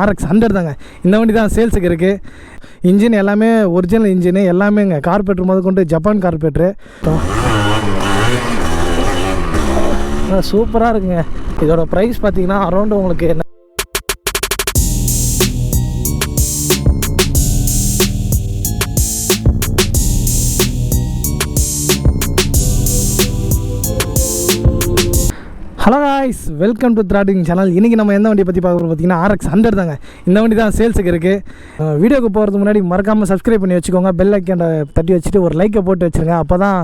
Rx100 தாங்க. இந்த வண்டி தான் சேல்ஸுக்கு இருக்குது. இன்ஜின் எல்லாமே ஒரிஜினல் இன்ஜினு எல்லாமேங்க. கார்பரேட்டர் முதல் கொண்டு ஜப்பான் கார்பரேட்டரு சூப்பராக இருக்குங்க. இதோட ப்ரைஸ் பார்த்தீங்கன்னா அரௌண்ட் உங்களுக்கு hello guys, welcome to trading channel. இன்றைக்கி நம்ம எந்த வண்டியை பற்றி பார்க்குறோம் பார்த்தீங்கன்னா Rx100 தாங்க. இந்த வண்டி தான் சேல்ஸுக்கு இருக்குது. வீடியோக்கு போகிறதுக்கு முன்னாடி மறக்காமல் சப்ஸ்கிரைப் பண்ணி வச்சுக்கோங்க. பெல் ஐக்கனை தட்டி வச்சுட்டு ஒரு லைக்கை போட்டு வச்சுருங்க. அப்போ தான்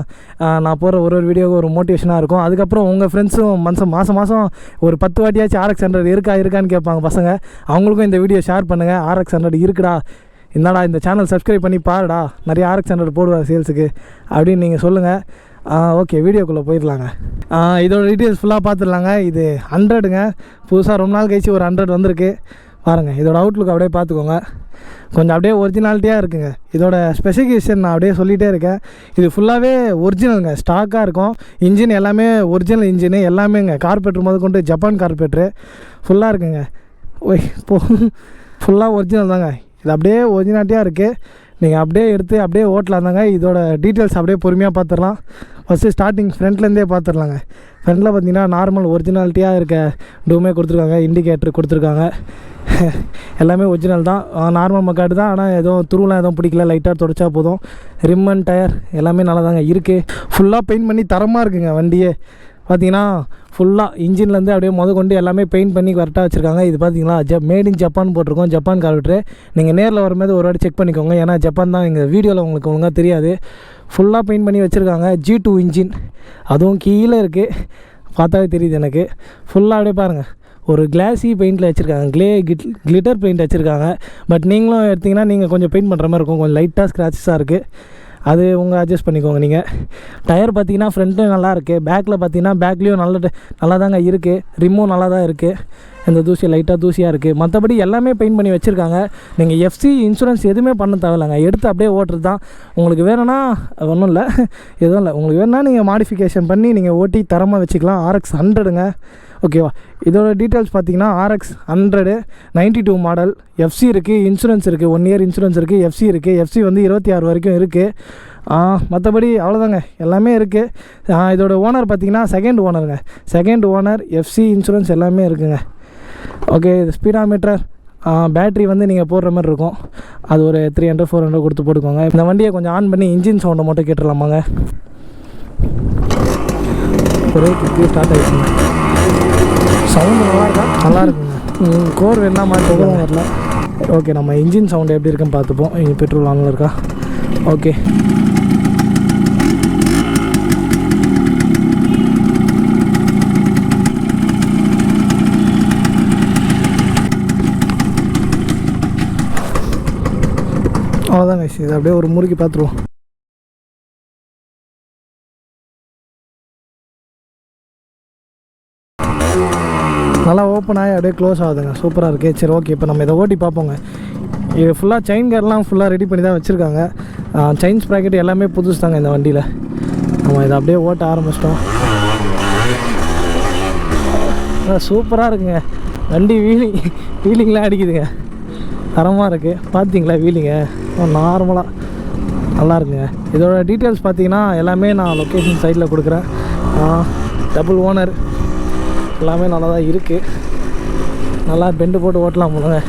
நான் போகிற ஒரு வீடியோவுக்கு ஒரு மோட்டிவேஷனாக இருக்கும். அதுக்கப்புறம் உங்கள் ஃப்ரெண்ட்ஸும் மாதம் ஒரு 10 வாட்டியாச்சும் Rx100 இருக்கான்னு கேட்பாங்க பசங்க. அவங்களுக்கும் இந்த வீடியோ ஷேர் பண்ணுங்கள். Rx100 இருக்குடா, என்னடா இந்த சேனல் சப்ஸ்கிரைப் பண்ணி பாருடா, நிறைய Rx100 போடுவார் சேல்ஸுக்கு அப்படின்னு நீங்கள் சொல்லுங்கள். ஓகே, வீடியோக்குள்ளே போயிடலாங்க. இதோட டீட்டெயில்ஸ் ஃபுல்லாக பார்த்துடலாங்க. இது 100ங்க. புதுசாக ரொம்ப நாள் கழிச்சு ஒரு 100 வந்திருக்கு பாருங்கள். இதோட அவுட்லுக் அப்படியே பார்த்துக்கோங்க. கொஞ்சம் அப்படியே ஒரிஜினாலிட்டியாக இருக்குங்க. இதோட ஸ்பெசிஃபிகேஷன் நான் அப்படியே சொல்லிகிட்டே இருக்கேன். இது ஃபுல்லாகவே ஒரிஜினலுங்க, ஸ்டாக்காக இருக்கும். இன்ஜின் எல்லாமே ஒரிஜினல் இன்ஜினு எல்லாமேங்க. கார்பரேட்டர் முதல் கொண்டு ஜப்பான் கார்பரேட்டரு ஃபுல்லாக இருக்குங்க. ஃபுல்லாக ஒரிஜினல் தாங்க. இது அப்படியே ஒரிஜினாலிட்டியாக இருக்குது. நீங்கள் அப்படியே எடுத்து அப்படியே ஓட்டலாம் தாங்க. இதோட டீட்டெயில்ஸ் அப்படியே பொறுமையாக பார்த்துடலாம். ஃபஸ்ட்டு ஸ்டார்டிங் ஃப்ரண்ட்லேருந்தே பார்த்துடலாங்க. ஃப்ரண்ட்டில் பார்த்தீங்கன்னா நார்மல் ஒரிஜினாலிட்டியாக இருக்க டூமே கொடுத்துருக்காங்க, இண்டிகேட்டர் கொடுத்துருக்காங்க. எல்லாமே ஒரிஜினல் தான். நார்மல் மக்காடு தான். ஆனால் எதுவும் துருவெலாம் எதுவும் பிடிக்கல, லைட்டாக தொடச்சா போதும். ரிம் அண்ட் டயர் எல்லாமே நல்லா தாங்க இருக்குது. ஃபுல்லாக பெயிண்ட் பண்ணி தரமாக இருக்குங்க வண்டியே. பார்த்தீங்கன்னா ஃபுல்லாக இன்ஜின்லேருந்து அப்படியே கொண்டு எல்லாமே பெயிண்ட் பண்ணி கரெக்டாக வச்சுருக்காங்க. இது பார்த்தீங்களா மேட் இன் ஜப்பான் போட்டிருக்கோம், ஜப்பான் கார்பரேட்டர். நீங்கள் நேரில் வரும்போது ஒரு வாட்டி செக் பண்ணிக்கோங்க. ஏன்னா ஜப்பான் தான் எங்கள் வீடியோவில் உங்களுக்கு ஒழுங்காக தெரியாது. ஃபுல்லாக பெயிண்ட் பண்ணி வச்சுருக்காங்க. G2 இன்ஜின், அதுவும் கீழே இருக்குது, பார்த்தாவே தெரியுது எனக்கு. ஃபுல்லாக அப்படியே பாருங்கள், ஒரு கிளாஸி பெயிண்டில் வச்சுருக்காங்க, கிளிட்டர் பெயிண்ட் வச்சுருக்காங்க. பட் நீங்களும் எடுத்திங்கன்னா நீங்கள் கொஞ்சம் பெயிண்ட் பண்ணுற மாதிரி இருக்கும். கொஞ்சம் லைட்டாக ஸ்க்ராச்சஸாக இருக்குது, அது உங்கள் அட்ஜஸ்ட் பண்ணிக்கோங்க நீங்கள். டயர் பார்த்தீங்கன்னா ஃப்ரண்ட்டும் நல்லா இருக்குது. பேக்கில் பார்த்தீங்கன்னா பேக்லேயும் நல்லா தாங்க இருக்குது. ரிம்மும் நல்லா தான் இருக்குது. இந்த லைட்டாக தூசியாக இருக்குது. மற்றபடி எல்லாமே பெயிண்ட் பண்ணி வச்சுருக்காங்க. நீங்கள் எஃப்சி இன்சூரன்ஸ் எதுவுமே பண்ண தேவையில்லைங்க. எடுத்து அப்படியே ஓட்டுறது தான். உங்களுக்கு வேணும்னா ஒன்றும் இல்லை, எதுவும் இல்லை. உங்களுக்கு வேணும்னா நீங்கள் மாடிஃபிகேஷன் பண்ணி நீங்கள் ஓட்டி தரமாக வச்சுக்கலாம். Rx100ங்க. ஓகேவா? இதோட டீட்டெயில்ஸ் பார்த்தீங்கன்னா Rx100 92 மாடல். எஃப்சி இருக்குது, இன்சூரன்ஸ் இருக்குது, 1 இயர் இன்சூரன்ஸ் இருக்குது, எஃப்சி இருக்குது. எஃப்சி வந்து 26 வரைக்கும் இருக்குது. மற்றபடி அவ்வளோதாங்க, எல்லாமே இருக்குது. இதோட ஓனர் பார்த்தீங்கன்னா செகண்ட் ஓனருங்க. செகண்ட் ஓனர், எஃப்சி இன்சூரன்ஸ் எல்லாமே இருக்குங்க. ஓகே, இது ஸ்பீடாமீட்டர், பேட்ரி வந்து நீங்கள் போடுற மாதிரி இருக்கும். அது ஒரு 300-400 கொடுத்து போட்டுக்கோங்க. இந்த வண்டியை கொஞ்சம் ஆன் பண்ணி இன்ஜின் சவுண்டை மட்டும் கேட்டுடலாமாங்க. ஒரே கிட்டே ஸ்டார்ட் ஆகிடுச்சுங்க. சவுண்டு நல்லா இருக்குங்க. கோர் வேணா மாதிரி போகவும் வரல. ஓகே, நம்ம இன்ஜின் சவுண்டு எப்படி இருக்குன்னு பார்த்துப்போம். இங்கே பெட்ரோல் ஆனில் இருக்கா? ஓகே, அவ்வளோதாங்க. இது அப்படியே ஒரு முறுக்கி பார்த்துருவோம். நல்லா ஓப்பன் ஆகி அப்படியே க்ளோஸ் ஆகுதுங்க. சூப்பராக இருக்குது. சரி, ஓகே, இப்போ நம்ம இதை ஓட்டி பார்ப்போங்க. இது ஃபுல்லாக செயின் கேர்லாம் ஃபுல்லாக ரெடி பண்ணி தான் வச்சுருக்காங்க. செயின் ஸ்ப்ராக்கெட் எல்லாமே புதுசு தாங்க இந்த வண்டியில். நம்ம இதை அப்படியே ஓட்ட ஆரம்பிச்சிட்டோம். சூப்பராக இருக்குங்க வண்டி. வீலிங்லாம் அடிக்குதுங்க, தரமாக இருக்குது. பார்த்தீங்களா வீலிங்க? நார்மலாக நல்லா இருக்குங்க. இதோட டீட்டெயில்ஸ் பார்த்தீங்கன்னா எல்லாமே நான் லொக்கேஷன் சைட்டில் கொடுக்குறேன். டபுள் ஓனர் எல்லாமே நல்லா தான் இருக்குது. நல்லா பெண்டு போட்டு ஓட்டலாம் போலுங்க,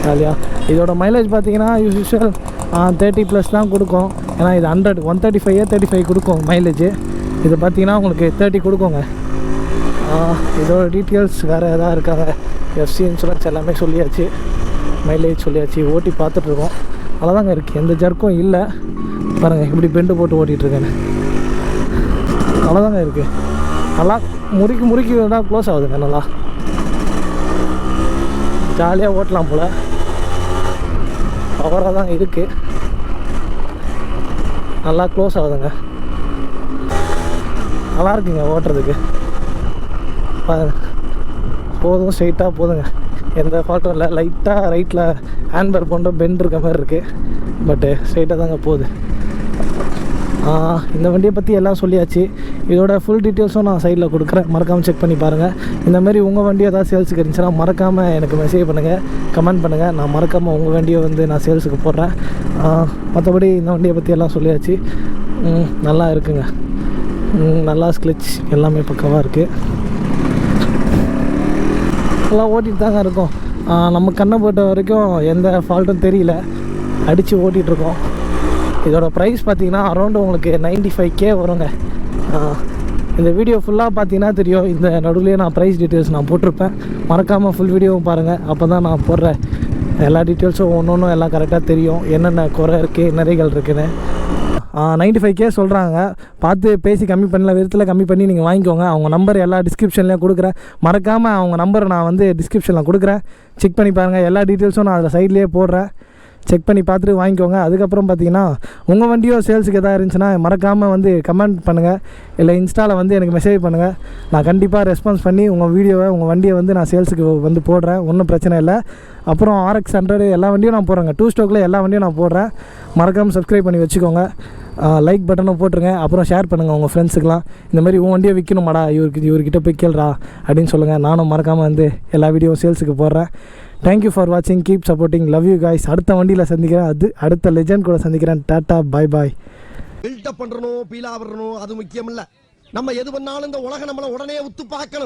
ஜாலியாக. இதோட மைலேஜ் பார்த்தீங்கன்னா யூஸ்வல் 30+ தான் கொடுக்கும். ஏன்னா இது 135 கொடுக்கும் மைலேஜ். இது பார்த்தீங்கன்னா உங்களுக்கு 30 கொடுக்குங்க. இதோட டீட்டெயில்ஸ் வேறு எதாவது இருக்காங்க. எஃப்சி இன்சூரன்ஸ் எல்லாமே சொல்லியாச்சு, மைலேஜ் சொல்லியாச்சு. ஓட்டி பார்த்துட்ருக்கோம். நல்லா தாங்க இருக்குது, எந்த ஜர்க்கும் இல்லை. பாருங்கள் இப்படி பெண்டு போட்டு ஓட்டிகிட்ருக்கேன்னு. நல்லா தாங்க இருக்குது. நல்லா முறுக்கி தான் க்ளோஸ் ஆகுதுங்க. நல்லா ஜாலியாக ஓட்டலாம் போல். பவராக தான் இருக்குது. நல்லா க்ளோஸ் ஆகுதுங்க. நல்லா இருக்குங்க ஓட்டுறதுக்கு. போதும், ஸ்ட்ரைட்டாக போதுங்க, எந்த ஃபால்ட்டும் இல்லை. லைட்டாக ரைட்டில் ஹேண்ட்பேர் போன்ற பெண்ட் இருக்க மாதிரி இருக்குது. பட்டு ஸ்ட்ரைட்டாக தாங்க போகுது. இந்த வண்டியை பற்றி எல்லாம் சொல்லியாச்சு. இதோட ஃபுல் டீட்டெயில்ஸும் நான் சைடில் கொடுக்குறேன், மறக்காமல் செக் பண்ணி பாருங்கள். இந்தமாரி உங்கள் வண்டி ஏதாவது சேல்ஸுக்கு இருந்துச்சுன்னா மறக்காமல் எனக்கு மெசேஜ் பண்ணுங்கள், கமெண்ட் பண்ணுங்கள். நான் மறக்காமல் உங்கள் வண்டியை வந்து நான் சேல்ஸுக்கு போடுறேன். மற்றபடி இந்த வண்டியை பற்றி எல்லாம் சொல்லியாச்சு. நல்லா இருக்குங்க, நல்லா ஸ்க்ளச் எல்லாமே பக்கவாக இருக்குது. எல்லாம் ஓட்டிகிட்டு தாங்க இருக்கோம். நம்ம கண்ணை போட்ட வரைக்கும் எந்த ஃபால்ட்டும் தெரியல, அடித்து ஓட்டிகிட்ருக்கோம். இதோட ப்ரைஸ் பார்த்திங்கன்னா அரௌண்டு உங்களுக்கு 95K வருங்க. இந்த வீடியோ ஃபுல்லாக பார்த்தீங்கன்னா தெரியும். இந்த நடுவுலேயே நான் ப்ரைஸ் டீட்டெயில்ஸ் நான் போட்டிருப்பேன். மறக்காமல் ஃபுல் வீடியோவும் பாருங்கள். அப்போ தான் நான் போடுற எல்லா டீட்டெயில்ஸும் ஒன்று எல்லாம் கரெக்டாக தெரியும், என்னென்ன குறை இருக்குது, நிறைகள் இருக்குதுன்னு. 95K சொல்கிறாங்க. பார்த்து பேசி கம்மி பண்ணல, விதத்தில் கம்மி பண்ணி நீங்கள் வாங்கிக்கோங்க. அவங்க நம்பர் எல்லா டிஸ்கிரிப்ஷன்லேயும் கொடுக்குறேன். மறக்காமல் அவங்க நம்பரை நான் வந்து டிஸ்கிரிப்ஷனில் கொடுக்குறேன், செக் பண்ணி பாருங்கள். எல்லா டீட்டெயில்ஸும் நான் அதில் சைட்லேயே போடுறேன், செக் பண்ணி பார்த்துட்டு வாங்கிக்கோங்க. அதுக்கப்புறம் பார்த்தீங்கன்னா உங்கள் வண்டியோ சேல்ஸுக்கு எதாவது இருந்துச்சுன்னா மறக்காமல் வந்து கமெண்ட் பண்ணுங்கள், இல்லை இன்ஸ்டாவில் வந்து எனக்கு மெசேஜ் பண்ணுங்கள். நான் கண்டிப்பாக ரெஸ்பான்ஸ் பண்ணி உங்கள் வீடியோவை, உங்கள் வண்டியை வந்து நான் சேல்ஸுக்கு வந்து போடுறேன், ஒன்றும் பிரச்சனை இல்லை. அப்புறம் Rx100 எல்லா வண்டியும் நான் போடுறேங்க, 2 ஸ்டோக்கில் எல்லா வண்டியும் நான் போடுறேன். மறக்காமல் சப்ஸ்கிரைப் பண்ணி வச்சுக்கோங்க, லைக் பட்டனும் போட்டுருங்க. அப்புறம் ஷேர் பண்ணுங்கள் உங்கள் ஃப்ரெண்ட்ஸுக்கெலாம். இந்த மாதிரி உன் வண்டியை விற்கணுமாடா, இவர்கிட்ட போய் கேள்றா அப்படின்னு சொல்லுங்கள். நானும் மறக்காமல் வந்து எல்லா வீடியோவும் சேல்ஸுக்கு போடுறேன். தேங்க்யூ ஃபார் வாட்சிங், keep supporting, love you guys. அடுத்த வண்டியில் சந்திக்கிறேன், அடுத்த லெஜண்ட் கூட சந்திக்கிறேன். டாட்டா, பாய் பாய். பில்டப் பண்றணும், பீலா வரணும், அது முக்கியம் இல்ல. நம்ம எது பண்ணாலும் இந்த உலகம் நம்மள உடனே உத்து பார்க்கணும்.